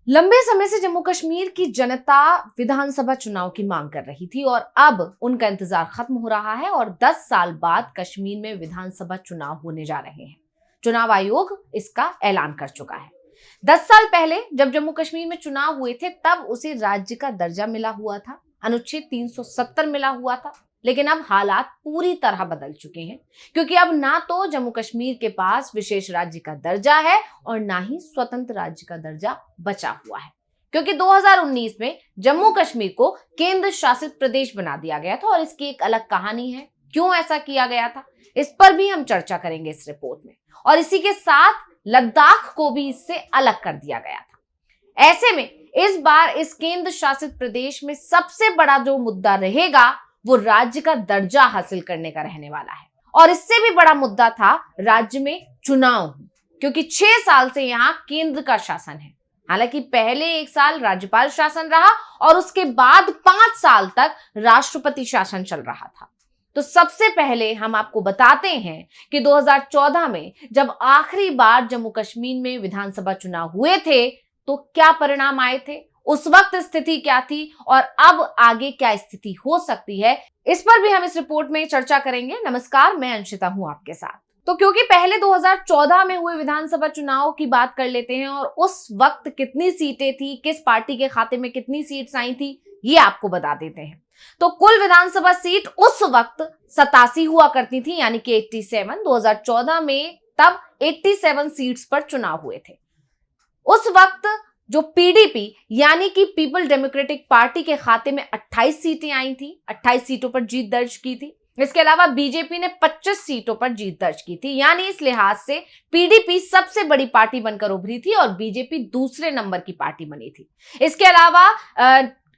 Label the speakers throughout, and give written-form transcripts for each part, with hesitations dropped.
Speaker 1: लंबे समय से जम्मू कश्मीर की जनता विधानसभा चुनाव की मांग कर रही थी और अब उनका इंतजार खत्म हो रहा है और 10 साल बाद कश्मीर में विधानसभा चुनाव होने जा रहे हैं। चुनाव आयोग इसका ऐलान कर चुका है। 10 साल पहले जब जम्मू कश्मीर में चुनाव हुए थे तब उसे राज्य का दर्जा मिला हुआ था, अनुच्छेद 370 मिला हुआ था। लेकिन अब हालात पूरी तरह बदल चुके हैं, क्योंकि अब ना तो जम्मू कश्मीर के पास विशेष राज्य का दर्जा है और ना ही स्वतंत्र राज्य का दर्जा बचा हुआ है। क्योंकि 2019 में जम्मू कश्मीर को केंद्र शासित प्रदेश बना दिया गया था और इसकी एक अलग कहानी है। क्यों ऐसा किया गया था, इस पर भी हम चर्चा करेंगे इस रिपोर्ट में। और इसी के साथ लद्दाख को भी इससे अलग कर दिया गया था। ऐसे में इस बार इस केंद्र शासित प्रदेश में सबसे बड़ा जो मुद्दा रहेगा वो राज्य का दर्जा हासिल करने का रहने वाला है। और इससे भी बड़ा मुद्दा था राज्य में चुनाव, क्योंकि 6 साल से यहां केंद्र का शासन है। हालांकि पहले 1 साल राज्यपाल शासन रहा और उसके बाद 5 साल तक राष्ट्रपति शासन चल रहा था। तो सबसे पहले हम आपको बताते हैं कि 2014 में जब आखिरी बार जम्मू कश्मीर में विधानसभा चुनाव हुए थे तो क्या परिणाम आए थे, उस वक्त स्थिति क्या थी और अब आगे क्या स्थिति हो सकती है, इस पर भी हम इस रिपोर्ट में चर्चा करेंगे। नमस्कार, मैं अंशिता हूं आपके साथ। तो क्योंकि पहले 2014 में हुए विधानसभा चुनाव की बात कर लेते हैं और उस वक्त कितनी सीटें थी, किस पार्टी के खाते में कितनी सीट्स आई थी, ये आपको बता देते हैं। तो कुल विधानसभा सीट उस वक्त 87 हुआ करती थी, यानी कि 87। 2014 में तब 87 सीट्स पर चुनाव हुए थे। उस वक्त जो पीडीपी यानी कि पीपल डेमोक्रेटिक पार्टी के खाते में 28 सीटें आई थी, 28 सीटों पर जीत दर्ज की थी। इसके अलावा बीजेपी ने 25 सीटों पर जीत दर्ज की थी, यानी इस लिहाज से पीडीपी सबसे बड़ी पार्टी बनकर उभरी थी और बीजेपी दूसरे नंबर की पार्टी बनी थी। इसके अलावा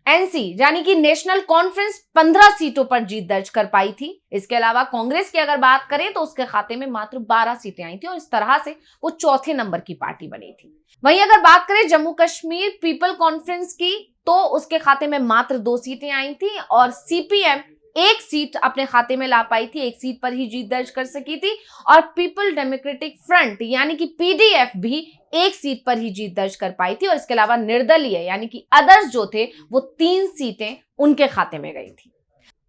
Speaker 1: एनसी यानी कि नेशनल कॉन्फ्रेंस 15 सीटों पर जीत दर्ज कर पाई थी। इसके अलावा कांग्रेस की अगर बात करें तो उसके खाते में मात्र 12 सीटें आई थी और इस तरह से वो चौथे नंबर की पार्टी बनी थी। वहीं अगर बात करें जम्मू कश्मीर पीपल कॉन्फ्रेंस की तो उसके खाते में मात्र 2 सीटें आई थी और सीपीएम 1 सीट अपने खाते में ला पाई थी, 1 सीट पर ही जीत दर्ज कर सकी थी। और पीपल डेमोक्रेटिक फ्रंट यानी कि पीडीएफ भी 1 सीट पर ही जीत दर्ज कर पाई थी और इसके अलावा निर्दलीय यानी कि अदर्स जो थे वो 3 सीटें उनके खाते में गई थी।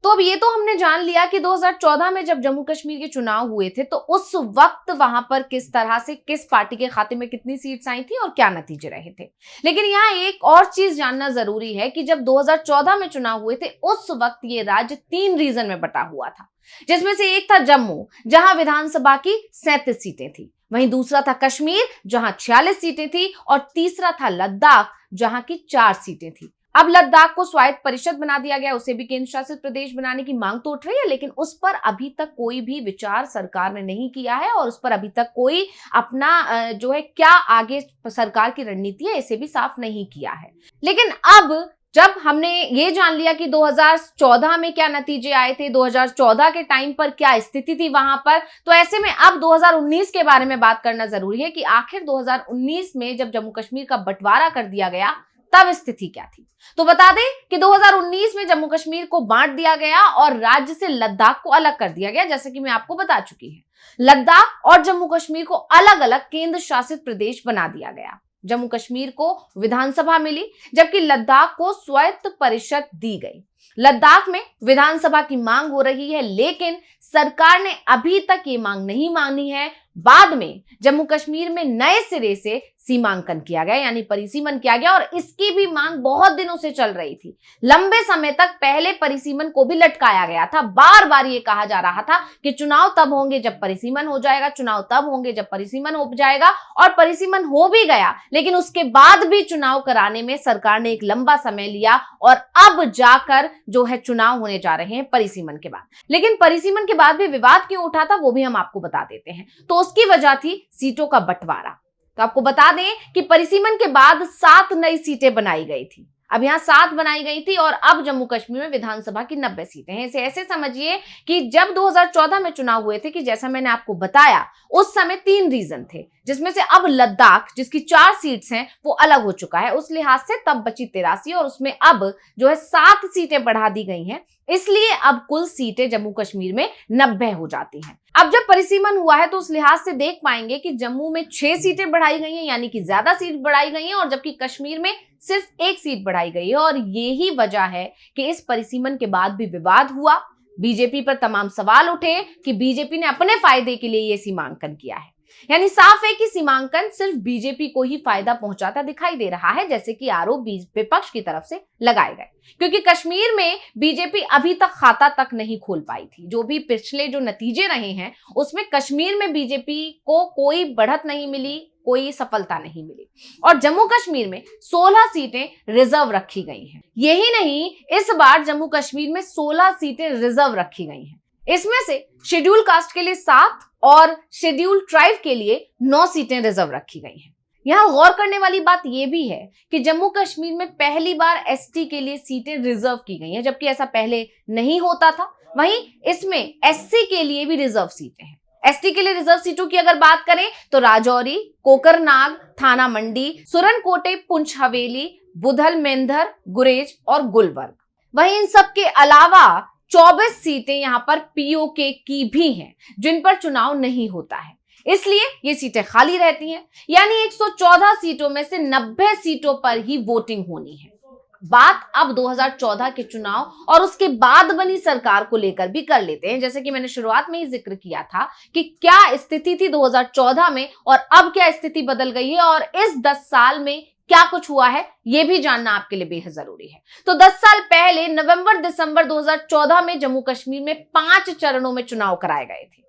Speaker 1: तो अब ये तो हमने जान लिया कि 2014 में जब जम्मू कश्मीर के चुनाव हुए थे तो उस वक्त वहां पर किस तरह से किस पार्टी के खाते में कितनी सीट्स आई थी और क्या नतीजे रहे थे। लेकिन यहाँ एक और चीज जानना जरूरी है कि जब 2014 में चुनाव हुए थे उस वक्त ये राज्य 3 रीजन में बटा हुआ था, जिसमें से एक था जम्मू जहां विधानसभा की 37 सीटें थी, वहीं दूसरा था कश्मीर जहां 46 सीटें थी और तीसरा था लद्दाख जहां की 4 सीटें थी। अब लद्दाख को स्वायत्त परिषद बना दिया गया, उसे भी केंद्र शासित प्रदेश बनाने की मांग तो उठ रही है, लेकिन उस पर अभी तक कोई भी विचार सरकार ने नहीं किया है और उस पर अभी तक कोई अपना जो है क्या आगे सरकार की रणनीति है इसे भी साफ नहीं किया है। लेकिन अब जब हमने ये जान लिया कि 2014 में क्या नतीजे आए थे, 2014 के टाइम पर क्या स्थिति थी वहां पर, तो ऐसे में अब 2019 के बारे में बात करना जरूरी है कि आखिर 2019 में जब जम्मू कश्मीर का बंटवारा कर दिया गया तब स्थिति क्या थी। तो बता दें कि 2019 में जम्मू कश्मीर को बांट दिया गया और राज्य से लद्दाख को अलग कर दिया गया, जैसे कि मैं आपको बता चुकी है। लद्दाख और जम्मू कश्मीर को अलग अलग केंद्र शासित प्रदेश बना दिया गया। जम्मू कश्मीर को विधानसभा मिली जबकि लद्दाख को स्वायत्त परिषद दी गई। लद्दाख में विधानसभा की मांग हो रही है, लेकिन सरकार ने अभी तक ये मांग नहीं मानी है। बाद में जम्मू कश्मीर में नए सिरे से सीमांकन किया गया यानी परिसीमन किया गया और इसकी भी मांग बहुत दिनों से चल रही थी। लंबे समय तक पहले परिसीमन को भी लटकाया गया था। बार बार ये कहा जा रहा था कि चुनाव तब होंगे जब परिसीमन हो जाएगा, चुनाव तब होंगे जब परिसीमन हो जाएगा, और परिसीमन हो भी गया, लेकिन उसके बाद भी चुनाव कराने में सरकार ने एक लंबा समय लिया और अब जाकर जो है चुनाव होने जा रहे हैं परिसीमन के बाद। लेकिन परिसीमन के बाद भी विवाद क्यों उठा था वो भी हम आपको बता देते हैं। तो उसकी वजह थी सीटों का बंटवारा। तो आपको बता दें कि परिसीमन के बाद 7 नई सीटें बनाई गई थी। अब यहाँ 7 बनाई गई थी और अब जम्मू कश्मीर में विधानसभा की 90 सीटें हैं। इसे ऐसे समझिए कि जब 2014 में चुनाव हुए थे कि जैसा मैंने आपको बताया उस समय 3 रीजन थे, जिसमें से अब लद्दाख जिसकी 4 सीट्स हैं वो अलग हो चुका है। उस लिहाज से तब बची 83 और उसमें अब जो है 7 सीटें बढ़ा दी गई हैं, इसलिए अब कुल सीटें जम्मू कश्मीर में 90 हो जाती हैं। अब जब परिसीमन हुआ है तो उस लिहाज से देख पाएंगे कि जम्मू में 6 सीटें बढ़ाई गई हैं, यानी कि ज्यादा सीट बढ़ाई गई हैं, और जबकि कश्मीर में सिर्फ 1 सीट बढ़ाई गई है। और यही वजह है कि इस परिसीमन के बाद भी विवाद हुआ, बीजेपी पर तमाम सवाल उठे कि बीजेपी ने अपने फायदे के लिए ये सीमांकन किया है। यानी साफ है कि सीमांकन सिर्फ बीजेपी को ही फायदा पहुंचाता दिखाई दे रहा है, जैसे कि आरोप विपक्ष की तरफ से लगाए गए, क्योंकि कश्मीर में बीजेपी अभी तक खाता तक नहीं खोल पाई थी। जो भी पिछले जो नतीजे रहे हैं उसमें कश्मीर में बीजेपी को कोई बढ़त नहीं मिली, कोई सफलता नहीं मिली, और जम्मू कश्मीर में 16 सीटें रिजर्व रखी गई हैं। यही नहीं, इस बार जम्मू कश्मीर में 16 सीटें रिजर्व रखी गई हैं। इसमें से शेड्यूल कास्ट के लिए 7 और शेड्यूल ट्राइब के लिए 9 सीटें रिजर्व रखी गई हैं। यहां गौर करने वाली बात यह भी है कि जम्मू कश्मीर में पहली बार एसटी के लिए सीटें रिजर्व की गई हैं, जबकि ऐसा पहले नहीं होता था। वहीं इसमें एससी के लिए भी रिजर्व सीटें हैं। एसटी के लिए रिजर्व सीटों की अगर बात करें तो राजौरी, कोकरनाग, थाना मंडी, सुरनकोटे, पुंछ हवेली, बुधल, मेंधर, गुरेज और गुलबर्ग। वहीं इन सब के अलावा 24 सीटें यहां पर पीओके की भी हैं, जिन पर चुनाव नहीं होता है, इसलिए ये सीटें खाली रहती हैं। यानी 114 सीटों में से 90 सीटों पर ही वोटिंग होनी है। बात अब 2014 के चुनाव और उसके बाद बनी सरकार को लेकर भी कर लेते हैं। जैसे कि मैंने शुरुआत में ही जिक्र किया था कि क्या स्थिति थी 2014 में और अब क्या स्थिति बदल गई है, और इस 10 साल में क्या कुछ हुआ है यह भी जानना आपके लिए बेहद जरूरी है। तो 10 साल पहले नवंबर-दिसंबर 2014 में जम्मू कश्मीर में 5 चरणों में चुनाव कराए गए थे।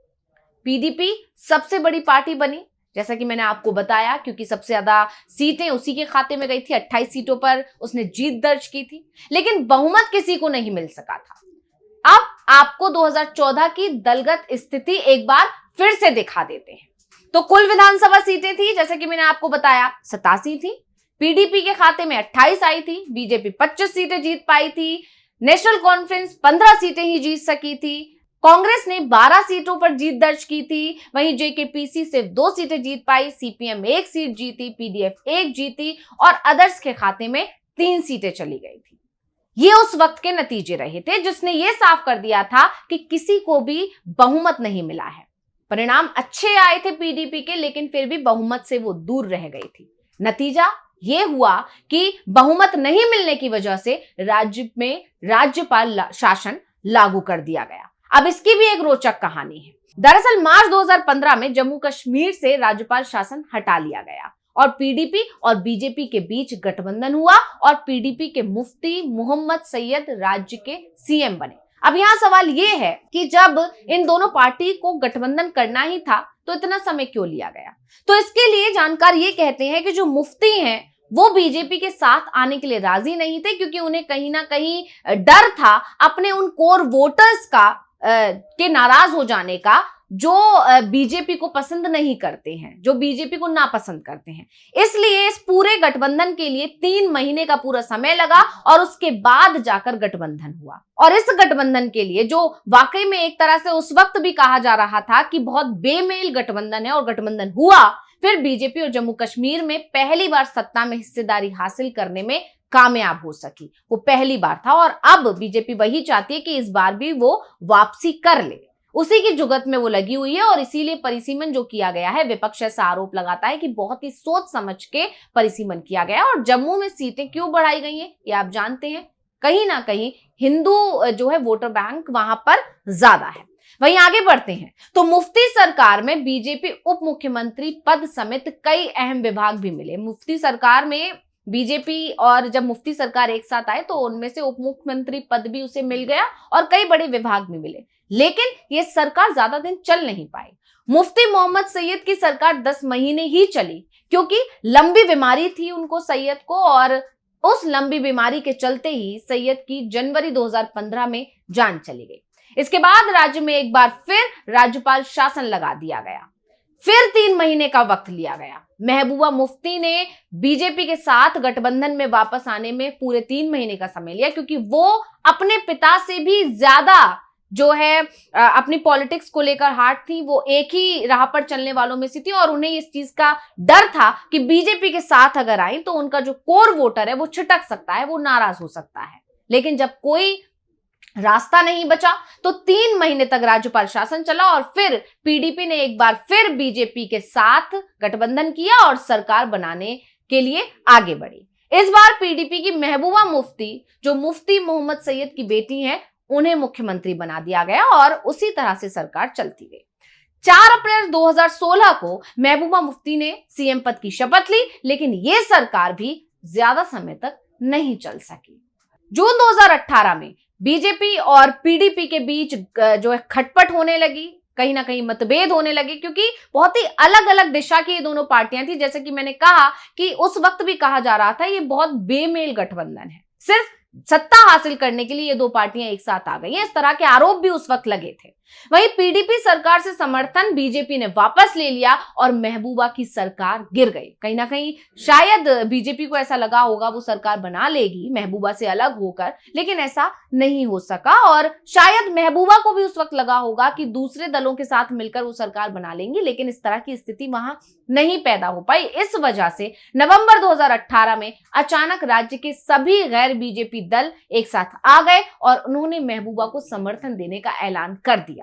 Speaker 1: पीडीपी सबसे बड़ी पार्टी बनी, जैसा कि मैंने आपको बताया, क्योंकि सबसे ज्यादा सीटें उसी के खाते में गई थी। 28 सीटों पर उसने जीत दर्ज की थी, लेकिन बहुमत किसी को नहीं मिल सका था। अब आपको 2014 की दलगत स्थिति एक बार फिर से दिखा देते हैं। तो कुल विधानसभा सीटें थी, जैसा कि मैंने आपको बताया, 87 थी। पीडीपी के खाते में 28 आई थी, बीजेपी 25 सीटें जीत पाई थी, नेशनल कॉन्फ्रेंस 15 सीटें ही जीत सकी थी, कांग्रेस ने 12 सीटों पर जीत दर्ज की थी, वहीं जेकेपीसी सिर्फ 2 सीटें जीत पाई, सीपीएम 1 सीट जीती, पीडीएफ 1 जीती और अदर्स के खाते में 3 सीटें चली गई थी। ये उस वक्त के नतीजे रहे थे, जिसने ये साफ कर दिया था कि किसी को भी बहुमत नहीं मिला है। परिणाम अच्छे आए थे पीडीपी के, लेकिन फिर भी बहुमत से वो दूर रह गई थी। नतीजा ये हुआ कि बहुमत नहीं मिलने की वजह से राज्य में राज्यपाल शासन लागू कर दिया गया। अब इसकी भी एक रोचक कहानी है। दरअसल मार्च 2015 में जम्मू कश्मीर से राज्यपाल शासन हटा लिया गया और पीडीपी और बीजेपी के बीच गठबंधन हुआ और पीडीपी के मुफ्ती मोहम्मद सैयद राज्य के सीएम बने। अब यहाँ सवाल ये है कि जब इन दोनों पार्टी को गठबंधन करना ही था तो इतना समय क्यों लिया गया? तो इसके लिए जानकार ये कहते हैं कि जो मुफ्ती हैं वो बीजेपी के साथ आने के लिए राजी नहीं थे, क्योंकि उन्हें कहीं ना कहीं डर था अपने उन कोर वोटर्स का के नाराज हो जाने का, जो बीजेपी को पसंद नहीं करते हैं, जो बीजेपी को नापसंद करते हैं। इसलिए इस पूरे गठबंधन के लिए 3 महीने का पूरा समय लगा और उसके बाद जाकर गठबंधन हुआ। और इस गठबंधन के लिए, जो वाकई में एक तरह से उस वक्त भी कहा जा रहा था कि बहुत बेमेल गठबंधन है, और गठबंधन हुआ, फिर बीजेपी और जम्मू कश्मीर में पहली बार सत्ता में हिस्सेदारी हासिल करने में कामयाब हो सकी। वो पहली बार था और अब बीजेपी वही चाहती है कि इस बार भी वो वापसी कर ले। उसी की जुगत में वो लगी हुई है और इसीलिए परिसीमन जो किया गया है, विपक्ष ऐसा आरोप लगाता है कि बहुत ही सोच समझ के परिसीमन किया गया। और जम्मू में सीटें क्यों बढ़ाई गई हैं ये आप जानते हैं, कहीं ना कहीं हिंदू जो है वोटर बैंक वहां पर ज्यादा है। वहीं आगे बढ़ते हैं तो मुफ्ती सरकार में बीजेपी उप मुख्यमंत्री पद समेत कई अहम विभाग भी मिले। मुफ्ती सरकार में बीजेपी और जब मुफ्ती सरकार एक साथ आए तो उनमें से उप मुख्यमंत्री पद भी उसे मिल गया और कई बड़े विभाग भी मिले, लेकिन ये सरकार ज्यादा दिन चल नहीं पाई। मुफ्ती मोहम्मद सैयद की सरकार 10 महीने ही चली, क्योंकि लंबी बीमारी थी उनको, सैयद को, और उस लंबी बीमारी के चलते ही सैयद की जनवरी 2015 में जान चली गई। इसके बाद राज्य में एक बार फिर राज्यपाल शासन लगा दिया गया, फिर 3 महीने का वक्त लिया गया। महबूबा मुफ्ती ने बीजेपी के साथ गठबंधन में वापस आने में पूरे 3 महीने का समय लिया, क्योंकि वो अपने पिता से भी ज्यादा जो है अपनी पॉलिटिक्स को लेकर हार्ड थी, वो एक ही राह पर चलने वालों में से थी और उन्हें इस चीज का डर था कि बीजेपी के साथ अगर आई तो उनका जो कोर वोटर है वो छिटक सकता है, वो नाराज हो सकता है। लेकिन जब कोई रास्ता नहीं बचा तो 3 महीने तक राज्यपाल शासन चला और फिर पीडीपी ने एक बार फिर बीजेपी के साथ गठबंधन किया और सरकार बनाने के लिए आगे बढ़ी। इस बार पीडीपी की महबूबा मुफ्ती, जो मुफ्ती मोहम्मद सैयद की बेटी हैं, उन्हें मुख्यमंत्री बना दिया गया और उसी तरह से सरकार चलती गई। 4 अप्रैल 2016 को महबूबा मुफ्ती ने सीएम पद की शपथ ली, लेकिन यह सरकार भी ज्यादा समय तक नहीं चल सकी। जून 2018 में बीजेपी और पीडीपी के बीच जो है खटपट होने लगी, कहीं ना कहीं मतभेद होने लगे, क्योंकि बहुत ही अलग अलग दिशा की ये दोनों पार्टियां थी। जैसे कि मैंने कहा कि उस वक्त भी कहा जा रहा था ये बहुत बेमेल गठबंधन है, सिर्फ सत्ता हासिल करने के लिए ये दो पार्टियां एक साथ आ गई हैं, इस तरह के आरोप भी उस वक्त लगे थे। वहीं पीडीपी सरकार से समर्थन बीजेपी ने वापस ले लिया और महबूबा की सरकार गिर गई। कहीं ना कहीं शायद बीजेपी को ऐसा लगा होगा वो सरकार बना लेगी महबूबा से अलग होकर, लेकिन ऐसा नहीं हो सका और शायद महबूबा को भी उस वक्त लगा होगा कि दूसरे दलों के साथ मिलकर वो सरकार बना लेंगी, लेकिन इस तरह की स्थिति वहां नहीं पैदा हो पाई। इस वजह से नवंबर 2018 में अचानक राज्य के सभी गैर बीजेपी दल एक साथ आ गए और उन्होंने महबूबा को समर्थन देने का ऐलान कर दिया।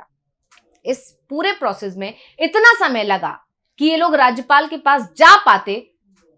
Speaker 1: इस पूरे प्रोसेस में इतना समय लगा कि ये लोग राज्यपाल के पास जा पाते,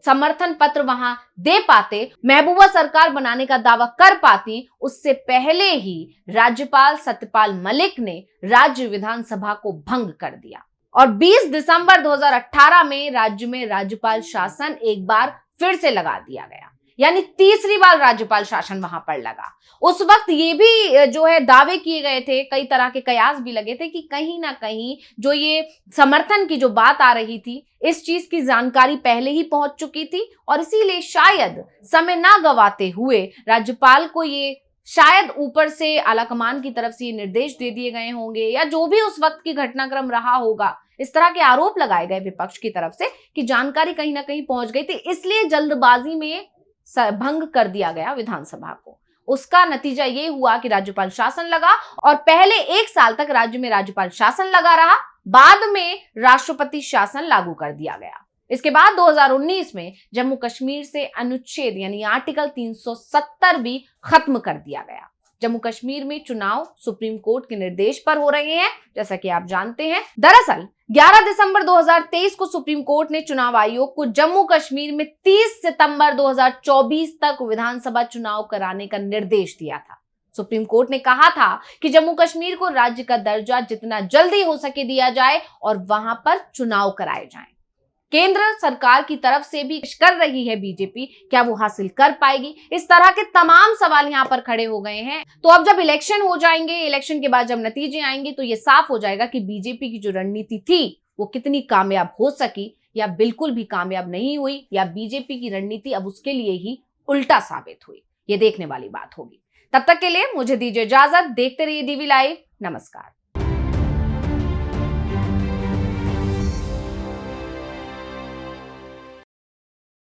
Speaker 1: समर्थन पत्र वहां दे पाते, महबूबा सरकार बनाने का दावा कर पाती, उससे पहले ही राज्यपाल सत्यपाल मलिक ने राज्य विधानसभा को भंग कर दिया और 20 दिसंबर 2018 में राज्य में राज्यपाल शासन एक बार फिर से लगा दिया गया, यानी तीसरी बार राज्यपाल शासन वहां पर लगा। उस वक्त ये भी जो है दावे किए गए थे, कई तरह के कयास भी लगे थे कि कहीं ना कहीं जो ये समर्थन की जो बात आ रही थी, इस चीज की जानकारी पहले ही पहुंच चुकी थी और इसीलिए शायद समय ना गवाते हुए राज्यपाल को ये शायद ऊपर से आलाकमान की तरफ से ये निर्देश दे दिए गए होंगे या जो भी उस वक्त की घटनाक्रम रहा होगा, इस तरह के आरोप लगाए गए विपक्ष की तरफ से कि जानकारी कहीं ना कहीं पहुंच गई थी, इसलिए जल्दबाजी में भंग कर दिया गया विधानसभा को। उसका नतीजा ये हुआ कि राज्यपाल शासन लगा और पहले 1 साल तक राज्य में राज्यपाल शासन लगा रहा, बाद में राष्ट्रपति शासन लागू कर दिया गया। इसके बाद 2019 में जम्मू कश्मीर से अनुच्छेद यानी आर्टिकल 370 भी खत्म कर दिया गया। जम्मू कश्मीर में चुनाव सुप्रीम कोर्ट के निर्देश पर हो रहे हैं, जैसा कि आप जानते हैं। दरअसल 11 दिसंबर 2023 को सुप्रीम कोर्ट ने चुनाव आयोग को जम्मू कश्मीर में 30 सितंबर 2024 तक विधानसभा चुनाव कराने का निर्देश दिया था। सुप्रीम कोर्ट ने कहा था कि जम्मू कश्मीर को राज्य का दर्जा जितना जल्दी हो सके दिया जाए और वहां पर चुनाव कराए जाएं। केंद्र सरकार की तरफ से भी कर रही है बीजेपी, क्या वो हासिल कर पाएगी? इस तरह के तमाम सवाल यहाँ पर खड़े हो गए हैं। तो अब जब इलेक्शन हो जाएंगे, इलेक्शन के बाद जब नतीजे आएंगे तो ये साफ हो जाएगा कि बीजेपी की जो रणनीति थी वो कितनी कामयाब हो सकी या बिल्कुल भी कामयाब नहीं हुई, या बीजेपी की रणनीति अब उसके लिए ही उल्टा साबित हुई। ये देखने वाली बात होगी। तब तक के लिए मुझे दीजिए इजाजत। देखते रहिए डीवी लाइव। नमस्कार।